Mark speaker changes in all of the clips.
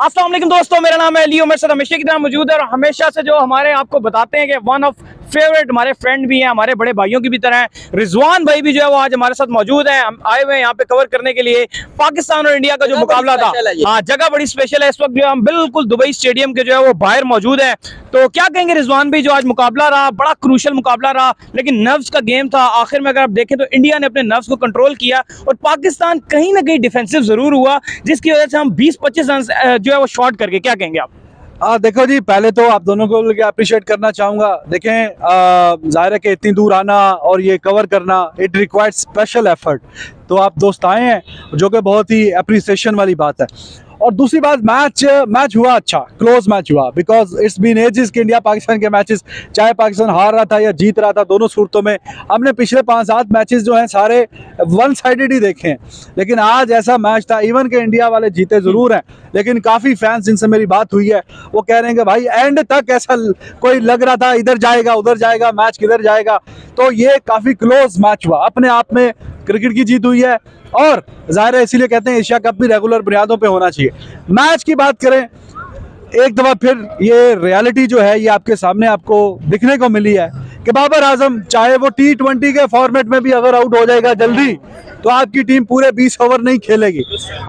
Speaker 1: अस्सलाम वालेकुम दोस्तों, मेरा नाम है लियो। मेरे साथ हमेशा की तरह मौजूद है और हमेशा से जो हमारे आपको बताते हैं कि वन ऑफ फेवरेट हमारे फ्रेंड भी हैं, हमारे बड़े भाइयों की भी तरह हैं। रिजवान भाई भी जो है वो आज हमारे साथ मौजूद हैं। हम आए हुए हैं यहाँ पे कवर करने के लिए पाकिस्तान और इंडिया का जो मुकाबला था। हाँ, जगह बड़ी स्पेशल है। इस वक्त जो हम बिल्कुल दुबई स्टेडियम के जो है वो बाहर मौजूद है। तो क्या कहेंगे रिजवान भाई, जो आज मुकाबला रहा, बड़ा क्रूशल मुकाबला रहा, लेकिन नर्व्स का गेम था। आखिर में अगर आप देखें तो इंडिया ने अपने नर्व्स को कंट्रोल किया और पाकिस्तान कहीं ना कहीं डिफेंसिव जरूर हुआ, जिसकी वजह से हम 20-25 रन जो है वो शॉर्ट करके। क्या कहेंगे आप?
Speaker 2: देखो जी, पहले तो आप दोनों को अप्रिशिएट करना चाहूँगा। देखें, जाहिर है कि इतनी दूर आना और ये कवर करना, इट रिक्वायर्ड स्पेशल एफर्ट। तो आप दोस्त आए हैं, जो कि बहुत ही अप्रिसिएशन वाली बात है। और दूसरी बात, मैच हुआ अच्छा, क्लोज मैच हुआ, बिकॉज इट्स बीन एजेस कि इंडिया पाकिस्तान के मैचेस, चाहे पाकिस्तान हार रहा था या जीत रहा था, दोनों सूरतों में हमने पिछले 5-7 मैचेस जो हैं सारे वन साइडेड ही देखे हैं। लेकिन आज ऐसा मैच था, इवन के इंडिया वाले जीते ज़रूर हैं, लेकिन काफ़ी फैंस जिनसे मेरी बात हुई है वो कह रहे हैं कि भाई एंड तक ऐसा कोई लग रहा था इधर जाएगा उधर जाएगा, मैच किधर जाएगा। तो ये काफ़ी क्लोज मैच हुआ। अपने आप में क्रिकेट की जीत हुई है और जाहिर है इसीलिए कहते हैं एशिया कप भी रेगुलर बुनियादों पे होना चाहिए। मैच की बात करें, एक दफ़ा फिर ये रियलिटी जो है ये आपके सामने आपको दिखने को मिली है कि बाबर आजम चाहे वो T20 के फॉर्मेट में भी अगर आउट हो जाएगा जल्दी, तो आपकी टीम पूरे 20 ओवर नहीं खेलेगी।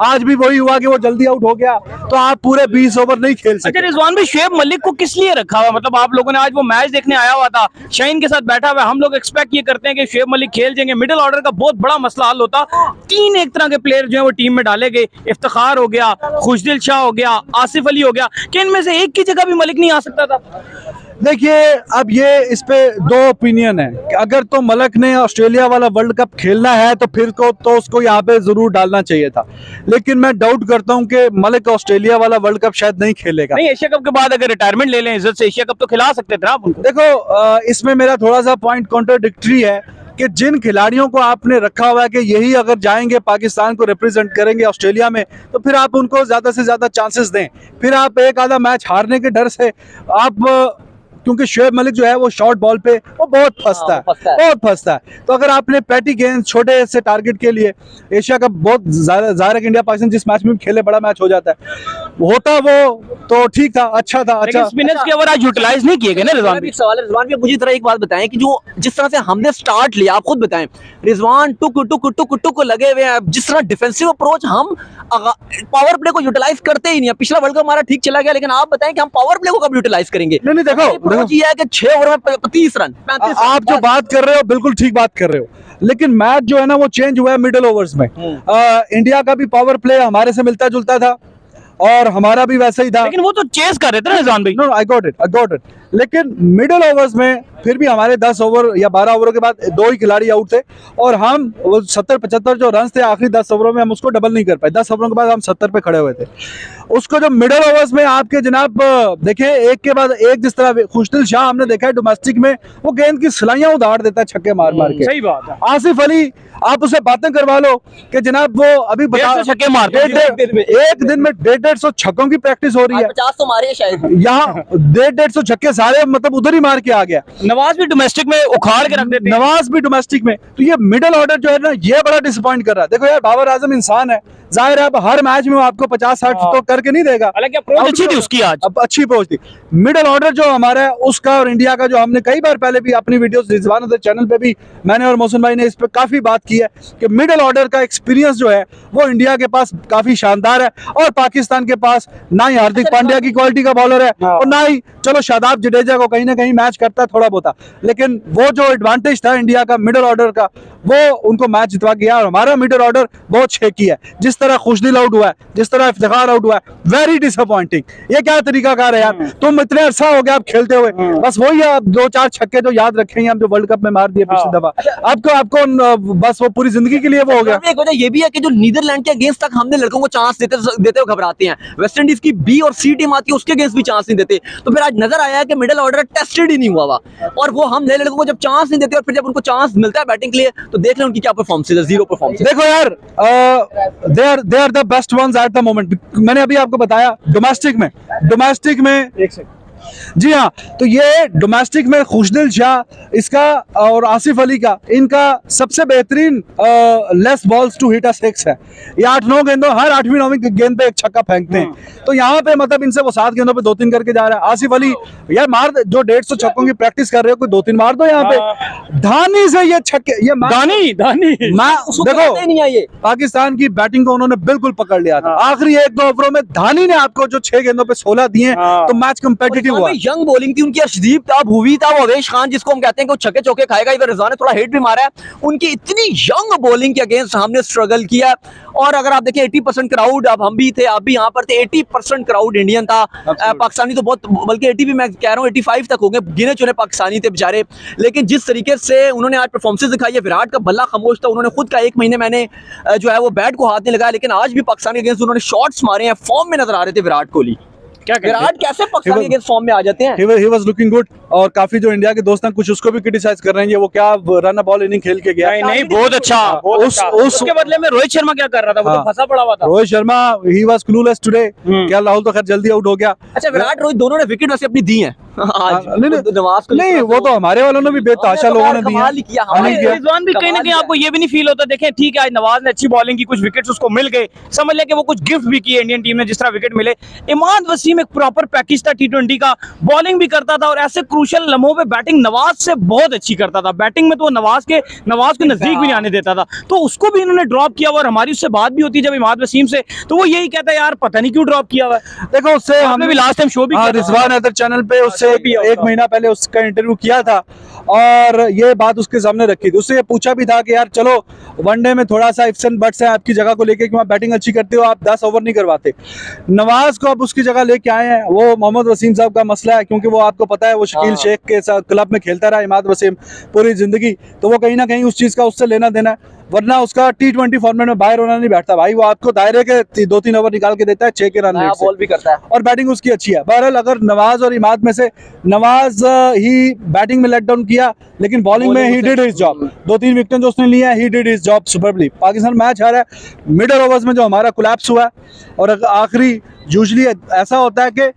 Speaker 2: आज भी वही हुआ कि वो जल्दी आउट हो गया, तो आप पूरे 20 ओवर नहीं खेल सकते।
Speaker 1: अच्छा रिजवान भाई, शुएब मलिक को किस लिए रखा हुआ? मतलब आप लोगों ने आज वो मैच देखने आया हुआ था, शाहीन के साथ बैठा हुआ है, हम लोग एक्सपेक्ट ये करते हैं कि शुएब मलिक खेल जाएंगे, मिडिल ऑर्डर का बहुत बड़ा मसला हल होता। 3 एक तरह के प्लेयर जो है वो टीम में डाले गए। इफ्तिखार हो गया, खुशदिल शाह हो गया, आसिफ अली हो गया, कि इनमें से एक की जगह भी मलिक नहीं आ सकता था?
Speaker 2: देखिए, अब ये इस पे 2 ओपिनियन है कि अगर तो मलिक ने ऑस्ट्रेलिया वाला वर्ल्ड कप खेलना है तो फिर को तो उसको यहाँ पे जरूर डालना चाहिए था, लेकिन मैं डाउट करता हूँ कि मलिक ऑस्ट्रेलिया वाला वर्ल्ड कप शायद नहीं खेलेगा।
Speaker 1: नहीं, एशिया कप के बाद अगर रिटायरमेंट ले लें इज्जत से, एशिया कप तो खिला सकते थे आप उनको।
Speaker 2: देखो, इसमें मेरा थोड़ा सा पॉइंट कॉन्ट्राडिक्टरी है कि जिन खिलाड़ियों को आपने रखा हुआ है कि यही अगर जाएंगे पाकिस्तान को रिप्रेजेंट करेंगे ऑस्ट्रेलिया में, तो फिर आप उनको ज्यादा से ज्यादा चांसेस दें। फिर आप एक आधा मैच हारने के डर से आप, क्योंकि शुएब मलिक जो है वो शॉर्ट बॉल पे वो बहुत फंसता है। तो अगर आपने पैटी गेंद छोटे से टारगेट के लिए, एशिया का बहुत जाहिर है कि इंडिया पाकिस्तान जिस मैच में खेले बड़ा मैच हो जाता है, होता वो तो ठीक था, अच्छा था। अच्छा,
Speaker 1: स्पिनर्स के ओवर आज यूटिलाइज नहीं किए गए ना रिजवान भाई।
Speaker 3: सवाल है रिजवान भाई, मुझे जरा एक बात बताएं कि जो जिस तरह से हमने स्टार्ट लिया, आप खुद बताएं, रिजवान टुक लगे हुए हैं। जिस तरह डिफेंसिव अप्रोच, हम पावर प्ले को यूटिलाइज करते ही नहीं है। पिछला वर्ल्ड कप हमारा ठीक चला गया, लेकिन आप बताएं कि हम पावर प्ले को कब यूटिलाइज करेंगे?
Speaker 2: नहीं देखो,
Speaker 3: ये है कि 6 ओवर में 30 रन, 35 रन।
Speaker 2: आप जो बात कर रहे हो बिल्कुल ठीक बात कर रहे हो, लेकिन मैच जो है ना वो चेंज हुआ है मिडिल ओवर्स में। इंडिया का भी पावर प्ले हमारे से मिलता जुलता था और हमारा भी वैसा ही था,
Speaker 1: लेकिन वो तो चेस कर रहे थे ना रिजवान भाई।
Speaker 2: No, I got it. लेकिन मिडिल ओवर्स में फिर भी हमारे 10 ओवर या 12 ओवरों के बाद 2 ही खिलाड़ी आउट थे और हम वो 70-75 जो रन थे आखिरी 10 ओवरों में, हम उसको डबल नहीं कर पाए। 10 ओवरों के बाद हम 70 पे खड़े हुए थे। उसको जो मिडिल ओवर्स में आपके जनाब देखे, एक के बाद एक, जिस तरह खुशदिल शाह हमने देखा है डोमेस्टिक में, वो गेंद की सिलाइयां उधार देता है छक्के मार के।
Speaker 1: सही बात है।
Speaker 2: आसिफ अली, आप उसे बातें करवा लो कि जनाब वो अभी
Speaker 1: छक्के मारते हैं
Speaker 2: एक दिन में 150 छक्कों की प्रैक्टिस हो रही है।
Speaker 3: 50 तो मारे शायद
Speaker 2: यहाँ 150 छक्के सारे मतलब उधर ही मार के आ गया।
Speaker 1: नवाज भी डोमेस्टिक में उखाड़ के रख देते हैं।
Speaker 2: नवाज भी डोमेस्टिक में। तो ये मिडिल ऑर्डर जो है ना, ये बड़ा डिसअपॉइंट कर रहा है। देखो यार, बाबर आजम इंसान है, जाहिर है अब हर मैच में वो आपको 50-60 तो करके नहीं देगा।
Speaker 1: हालांकि अप्रोच अच्छी थी उसकी आज,
Speaker 2: अब अच्छी अप्रोच थी। मिडिल ऑर्डर जो हमारा है उसका और इंडिया का, जो हमने कई बार पहले भी अपनी वीडियोस रिजवान चैनल पे भी मैंने और मोहसिन भाई ने इस पे काफी बात की है कि मिडिल ऑर्डर का एक्सपीरियंस जो है वो इंडिया के पास काफी शानदार है और पाकिस्तान के पास ना ही हार्दिक पांड्या की क्वालिटी का बॉलर है और ना ही, चलो शादाब जडेजा को कहीं ना कहीं मैच करता है थोड़ा बहुत, लेकिन वो जो एडवांटेज था इंडिया का मिडिल ऑर्डर का, वो उनको मैच जितवा गया। और हमारा मिडिल ऑर्डर बहुत शेकी है। जिस तरह खुशदिल आउट हुआ है, जिस तरह इफ्तिखार आउट हुआ है, वेरी डिसअपॉइंटिंग। ये क्या तरीका कार है यार? तुम इतने अरसा हो गया आप खेलते हुए, बस वही आप 2-4 छक्के जो याद रखेंगे हम, जो वर्ल्ड कप में मार दिए पिछली दफा, आपको बस वो पूरी जिंदगी के लिए वो हो गया।
Speaker 3: एक वजह ये भी है कि जो नीदरलैंड के अगेंस्ट तक हमने लड़कों को चांस देते हुए घबराते हैं, वेस्ट इंडीज की बी और सी टीम आती है उसके अगेंस्ट भी चांस नहीं देते। तो फिर आज नजर आया है कि मिडिल ऑर्डर टेस्टेड ही नहीं हुआ और वो हम नए लड़कों को जब चांस नहीं देते और फिर जब उनको चांस मिलता है बैटिंग के लिए, तो देख लें उनकी क्या परफॉर्मेंस है, 0 परफॉर्मेंस।
Speaker 2: देखो यार, they are the best ones at the moment. मैंने अभी आपको बताया डोमेस्टिक में, एक सेकंड, जी हाँ, तो ये डोमेस्टिक में खुशदिल शाह इसका और आसिफ अली का इनका सबसे बेहतरीन less balls to hit a six है। ये 8-9 गेंदों हर 8वीं 9वीं गेंद पे एक छक्का फेंकते हैं। तो यहाँ पे मतलब इनसे वो 7 गेंदों पे 2-3 करके जा रहा है। आसिफ अली यार मार दे, जो 150 छक्कों की प्रैक्टिस कर रहे हो कोई 2-3 मार दो यहाँ पे। धानी से ये छक्के ये
Speaker 1: दानी
Speaker 2: देखो
Speaker 3: नहीं है ये
Speaker 2: पाकिस्तान की बैटिंग को उन्होंने बिल्कुल पकड़ लिया था। आखिरी 1-2 ओवरों में धानी ने आपको जो 6 गेंदों पे 16 दिए तो मैच कंपेटिटिव हुआ।
Speaker 3: यंग बॉलिंग थी उनकी, अर्शदीप था, भूवी था, वो अवेश खान जिसको हम कहते हैं कि वो छक्के चौके खाएगा, इधर रिजवान ने थोड़ा हिट भी मारा है। उनकी इतनी यंग बॉलिंग के अगेंस्ट हमने स्ट्रगल किया। और अगर आप देखें 80% क्राउड, अब हम भी थे, आप भी यहाँ पर थे, 80% क्राउड इंडियन था। पाकिस्तानी तो बहुत, बल्कि 80 भी मैं कह रहा हूँ 85 तक हो गए, गिने चुने पाकिस्तानी थे बेचारे। लेकिन जिस तरीके से उन्होंने आज परफॉर्मेंस दिखाई है, विराट का बल्ला खामोश था, उन्होंने खुद का 1 महीने मैंने जो है वो बैट को हाथ नहीं लगाया, लेकिन आज भी पाकिस्तान के अगेंस्ट उन्होंने शॉट्स मारे हैं, फॉर्म में नजर आ रहे थे विराट कोहली।
Speaker 1: क्या
Speaker 3: विराट कैसे पाकिस्तान के अगेंस्ट फॉर्म में आ जाते हैं?
Speaker 2: He was looking good और काफी जो इंडिया के दोस्त हैं कुछ उसको भी क्रिटिसाइज कर रहे हैं, ये वो क्या रन बॉल इनिंग खेल के गया।
Speaker 1: नहीं बहुत अच्छा, उसके बदले में रोहित शर्मा क्या कर रहा था, वो तो फंसा पड़ा हुआ था।
Speaker 2: Rohit Sharma he was clueless today. क्या राहुल तो खैर जल्दी आउट हो गया।
Speaker 3: अच्छा विराट रोहित दोनों ने विकेट वैसे अपनी दी हैं आज।
Speaker 2: नहीं वो तो हमारे वालों ने भी बेतहाशा लोगों ने दिया।
Speaker 1: रिजवान भी कहीं ना कहीं आपको ये भी नहीं फील होता, देखें ठीक है आज नवाज ने अच्छी बॉलिंग की, कुछ विकेट्स उसको मिल गए, समझ लें कि वो कुछ गिफ्ट भी किए इंडियन टीम ने जिस तरह विकेट मिले। इमाद वसीम एक प्रॉपर पैकेज था T20 का, बॉलिंग भी करता था और ऐसे क्रूशियल लम्हों पे बैटिंग नवाज से बहुत अच्छी करता था। बैटिंग में तो नवाज के नजदीक भी नहीं आने देता था, तो उसको भी इन्होंने ड्रॉप किया। और हमारी उससे बात भी होती है जब इमाद वसीम से, तो वो यही कहता है यार पता नहीं क्यों ड्रॉप किया हुआ है।
Speaker 2: देखो उससे
Speaker 1: हमने भी लास्ट टाइम शो भी किया,
Speaker 2: रिजवान अदर चैनल पे उससे 1 महीना पहले उसका इंटरव्यू किया था और ये बात उसके सामने रखी थी। उससे ये पूछा भी था कि यार चलो वनडे में थोड़ा सा इफ्स एंड बट्स है आपकी जगह को लेके कि आप बैटिंग अच्छी करते हो, आप 10 ओवर नहीं करवाते। नवाज को अब उसकी जगह लेके आए हैं, वो मोहम्मद वसीम साहब का मसला है, क्योंकि वो आपको पता है वो शकील शेख के साथ क्लब में खेलता रहा इमाद वसीम पूरी जिंदगी, तो वो कहीं ना कहीं उस चीज का उससे लेना देना है। वरना उसका T20 फॉर्मेट में बाहर होना नहीं बैठता भाई, वो आपको दायरे के 2-3 ओवर निकाल के देता है 6 के रन रेट से,
Speaker 3: बॉल भी करता है
Speaker 2: और बैटिंग उसकी अच्छी है। बहरहाल अगर नवाज और इमाद में से नवाज ही बैटिंग में लेट डाउन किया, लेकिन बॉलिंग में he did his job. 2-3 wicket जो उसने लिए he did his job superbly. Pakistan match हारा है, मिडिल ओवर्स में जो हमारा कोलैप्स हुआ है, और आखिरी यूजुअली ऐसा होता है कि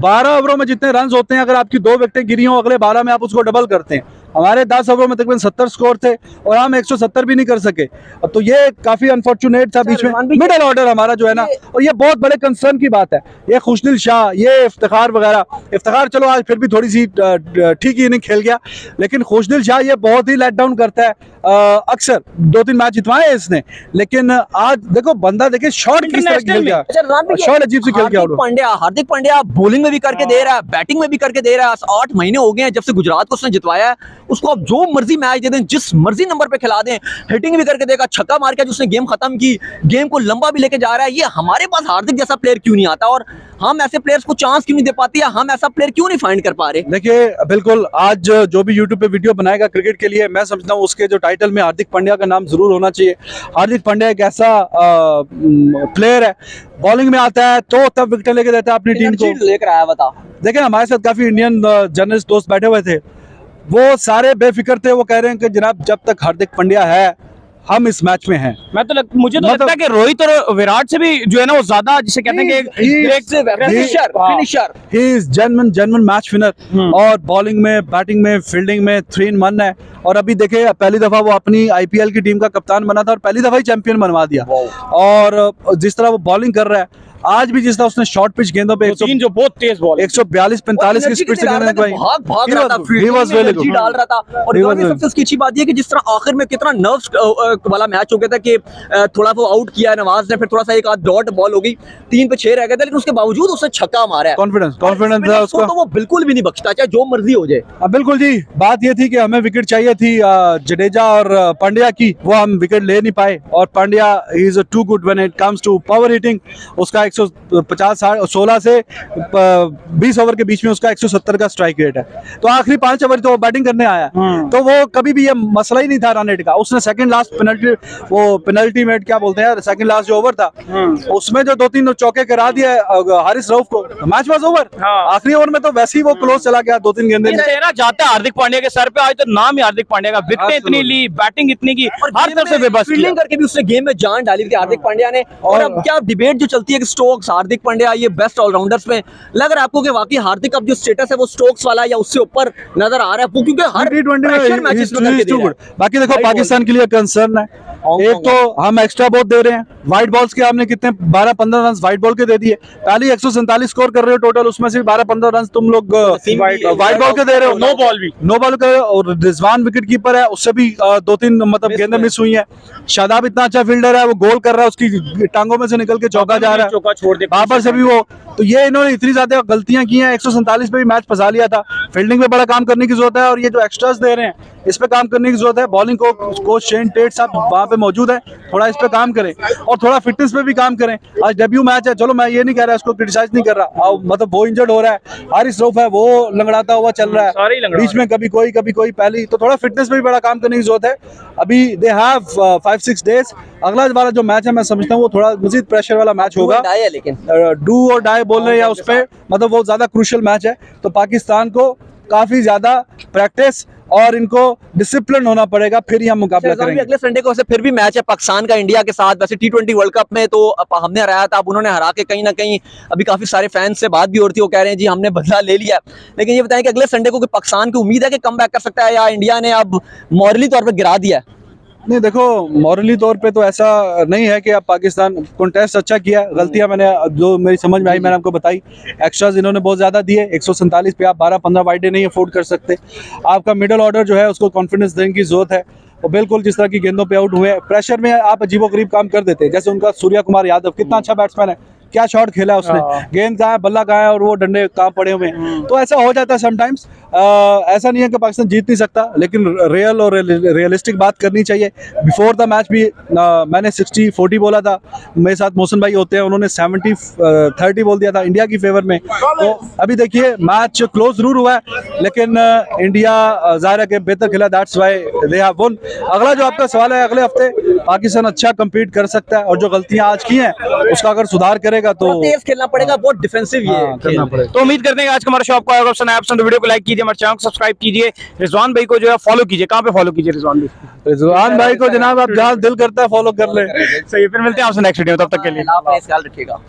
Speaker 2: 12 ओवरों में जितने रन होते हैं, अगर आपकी 2 विकेटें गिरी हो अगले 12 में आप उसको डबल करते हैं। हमारे 10 ओवरों में तकरीबन 70 स्कोर थे और हम 170 भी नहीं कर सके, तो ये काफी अनफॉर्चुनेट था बीच में मिडिल ऑर्डर हमारा जो है ना, और ये बहुत बड़े कंसर्न की बात है। ये खुशदिल शाह, ये इफ्तिखार वगैरह, इफ्तिखार चलो आज फिर भी थोड़ी सी ठीक ही इनिंग खेल गया, लेकिन खुशदिल शाह ये बहुत ही लेट डाउन करता है। अक्सर 2-3 मैच जितवाए हैं इसने, लेकिन आज देखो बंदा देखे शॉट किस तरह खेल गया, शॉट अजीब से खेल गया।
Speaker 3: हार्दिक पांड्या बॉलिंग में भी करके दे रहा है, बैटिंग में भी करके दे रहा है। 8 महीने हो गए हैं जब से गुजरात को उसने जितवाया है, उसको आप जो मर्जी मैच दे दें, जिस मर्जी नंबर पे खिला दें, हिटिंग भी करके देगा, छक्का मार के उसने गेम खत्म की, गेम को लंबा भी लेके जा रहा है। ये हमारे पास हार्दिक जैसा प्लेयर क्यों नहीं आता, और हम ऐसे प्लेयर्स को चांस क्यों नहीं दे पाते, या हम ऐसा प्लेयर क्यों नहीं फाइंड कर पा रहे?
Speaker 2: देखिए बिल्कुल, आज जो भी यूट्यूब पे वीडियो बनाएगा क्रिकेट के लिए, मैं समझता हूँ उसके जो टाइटल में हार्दिक पांड्या का नाम जरूर होना चाहिए। हार्दिक पांड्या एक ऐसा प्लेयर है, बॉलिंग में आता है तो तब विकेट लेके देता है अपनी टीम को
Speaker 3: लेकर आया। बता
Speaker 2: देखें हमारे साथ काफी इंडियन जर्नलिस्ट दोस्त बैठे हुए थे, वो सारे बेफिक्र थे, वो कह रहे हैं कि जनाब जब तक हार्दिक पांड्या है हम इस मैच में हैं।
Speaker 1: मुझे तो लगता है कि रोहित और विराट से भी जो है ना वो ज्यादा, जिसे कहते हैं
Speaker 3: finisher,
Speaker 2: he is genuine match winner, और बॉलिंग में, बैटिंग में, फील्डिंग में 3 in 1 है। और अभी देखे पहली दफा वो अपनी IPL की टीम का कप्तान बना था और पहली दफा ही चैंपियन बनवा दिया। और जिस तरह वो बॉलिंग कर रहा है आज भी, जिस तरह उसने शॉर्ट पिच गेंदों पे
Speaker 1: जो बहुत तेज बॉल
Speaker 2: 142-45 की स्पीड से
Speaker 3: डाल रहा था। और सबसे उसकी अच्छी बात ये कि जिस तरह आखिर में कितना नर्व्स वाला मैच हो गया था कि थोड़ा वो आउट किया नवाज ने, फिर थोड़ा सा एक आध डॉट बॉल हो गई, 3 पे 6 रह गया था, लेकिन उसके बावजूद उसने छक्का मारा है।
Speaker 2: कॉन्फिडेंस था उसका,
Speaker 3: तो वो बिल्कुल भी नहीं बख्शता, चाहे जो मर्जी हो जाए।
Speaker 2: बिल्कुल जी, बात ये थी कि हमें विकेट चाहिए थी जडेजा और पांड्या की, वो हम विकेट ले नहीं पाए। और Pandya is too good when it comes to power hitting. उसका 116 से 20 ओवर के बीच में उसका 170 का स्ट्राइक रेट है, तो आखिरी 5 ओवर तो बैटिंग करने आया, तो वो कभी भी ये मसला ही नहीं था रन रेट का। उसने सेकंड लास्ट पेनल्टी मेट क्या बोलते हैं, सेकंड लास्ट जो ओवर था उसमें जो 2-3 चौके करा दिया हारिस रऊफ को, मैच वाज ओवर। आखिरी ओवर में तो वैसे ही वो क्लोज चला गया 2-3 गेंदे
Speaker 1: जाता है हार्दिक पांड्या के सर पे। आज तो नाम ही हार्दिक पांड्या का, विकेटें इतनी ली, बैटिंग इतनी की, हर तरफ से बेबस
Speaker 3: फील्डिंग करके भी उसने गेम में जान डाली थी हार्दिक पांड्या ने। और अब क्या डिबेट जो चलती है कि स्टोक्स, हार्दिक पांड्या, ये बेस्ट ऑलराउंडर्स में लग रहा है आपको कि वाकई हार्दिक अब जो स्टेटस है वो स्टोक्स वाला या उससे ऊपर नजर आ रहा है, क्योंकि हर
Speaker 2: T20
Speaker 3: pressure matches में करके दे रहा है।
Speaker 2: बाकी देखो पाकिस्तान के लिए कंसर्न है, एक तो हम एक्स्ट्रा बहुत दे रहे हैं, व्हाइट बॉल्स के हमने कितने 12-15 रन व्हाइट बॉल के दे दिए, पहले 147 स्कोर कर रहे हो टोटल, उसमें से 12-15 रन तुम लोग व्हाइट बॉल के दे रहे हो, नो बॉल के, और रिजवान विकेट कीपर है, उससे भी 2-3 मतलब गेंदें मिस हुई हैं। शादाब इतना अच्छा फील्डर है, वो गोल कर रहा है, उसकी टांगों में से निकल के चौका जा रहा है,
Speaker 1: चौका छोड़ दे
Speaker 2: वहां पर से भी वो, तो ये इन्होंने इतनी ज्यादा गलतियां की हैं, 147 पे भी मैच फंसा लिया था। फील्डिंग पे बड़ा काम करने की जरूरत है, और ये जो एक्स्ट्रास दे रहे हैं इस पे काम करने की जरूरत है। बॉलिंग कोच शेन टेट साहब वहां पे मौजूद है, थोड़ा इस पे काम करें और थोड़ा फिटनेस पे भी काम करें। आज डेब्यू मैच है, चलो मैं ये नहीं कह रहा, इसको क्रिटिसाइज नहीं कर रहा, मतलब वो इंजर्ड हो रहा है, हारिस रऊफ है वो लंगड़ाता हुआ चल रहा है, बीच में कभी कोई पहली, तो थोड़ा फिटनेस पे भी बड़ा काम करने की जरूरत है। अभी दे हैव 5-6 डेज, अगला वाला जो मैच है मैं समझता हूँ वो थोड़ा मजीद प्रेशर वाला मैच होगा,
Speaker 3: लेकिन
Speaker 2: डू और डाई बोल रहे हैं या उस पे, मतलब वो ज्यादा क्रूशियल मैच है, तो पाकिस्तान को काफी ज्यादा प्रैक्टिस और इनको डिसिप्लिन होना पड़ेगा, फिर ही हम मुकाबला करेंगे।
Speaker 3: अगले संडे को वैसे फिर भी मैच है पाकिस्तान का इंडिया के साथ। वैसे T20 वर्ल्ड कप में तो हमने हराया था, अब उन्होंने हरा के कहीं ना कहीं अभी काफी सारे फैंस से बात भी हो रही थी, वो कह रहे हैं जी हमने बदला ले लिया। लेकिन ये बताएं कि अगले संडे को पाकिस्तान की उम्मीद है कि कम बैक कर सकता है, या इंडिया ने अब मॉरली तौर पर गिरा दिया है?
Speaker 2: नहीं देखो, मॉरली तौर पे तो ऐसा नहीं है कि अब पाकिस्तान कॉन्टेस्ट अच्छा किया, गलतियां मैंने जो मेरी समझ में आई मैंने आपको बताई। एक्स्ट्राज इन्होंने बहुत ज़्यादा दिए, 147 पे आप 12-15 वाइडे नहीं अफोर्ड कर सकते। आपका मिडिल ऑर्डर जो है उसको कॉन्फिडेंस देने की जरूरत है, और बिल्कुल जिस तरह की गेंदों पे आउट हुए, प्रेशर में आप अजीबोगरीब काम कर देते हैं। जैसे उनका सूर्या कुमार यादव कितना अच्छा बैट्समैन है, क्या शॉट खेला उसने, गेंद कहाँ है, बल्ला कहाँ है, और वो डंडे कहाँ पड़े हुए हैं, तो ऐसा हो जाता है समटाइम्स। ऐसा नहीं है कि पाकिस्तान जीत नहीं सकता, लेकिन रियल और रियलिस्टिक बात करनी चाहिए। बिफोर द मैच भी मैंने 60-40 बोला था, मेरे साथ मोहसिन भाई होते हैं, उन्होंने 70-30 बोल दिया था इंडिया की फेवर में। तो अभी देखिए मैच क्लोज जरूर हुआ है, लेकिन इंडिया जाहिर है कि बेहतर खेला, that's why they have von. अगला जो आपका सवाल है, अगले हफ्ते पाकिस्तान अच्छा कम्पीट कर सकता है, और जो गलतियां आज की हैं उसका अगर सुधार करेगा तो
Speaker 3: तेज खेलना पड़ेगा, बहुत डिफेंसिव ये
Speaker 2: करना पड़ेगा।
Speaker 1: तो उम्मीद करते हैं कि आज का हमारा शो आपको आएगा पसंद आया, तो वीडियो को लाइक कीजिए, हमारे चैनल को सब्सक्राइब कीजिए, रिजवान भाई को जो है फॉलो कीजिए। कहाँ पे फॉलो कीजिए रिजवान भाई को? जनाब आप जहाँ दिल करता है फॉलो कर ले।
Speaker 3: सही, फिर मिलते हैं आपसे नेक्स्ट वीडियो में, तब तक के लिए
Speaker 1: ख्याल रखिएगा।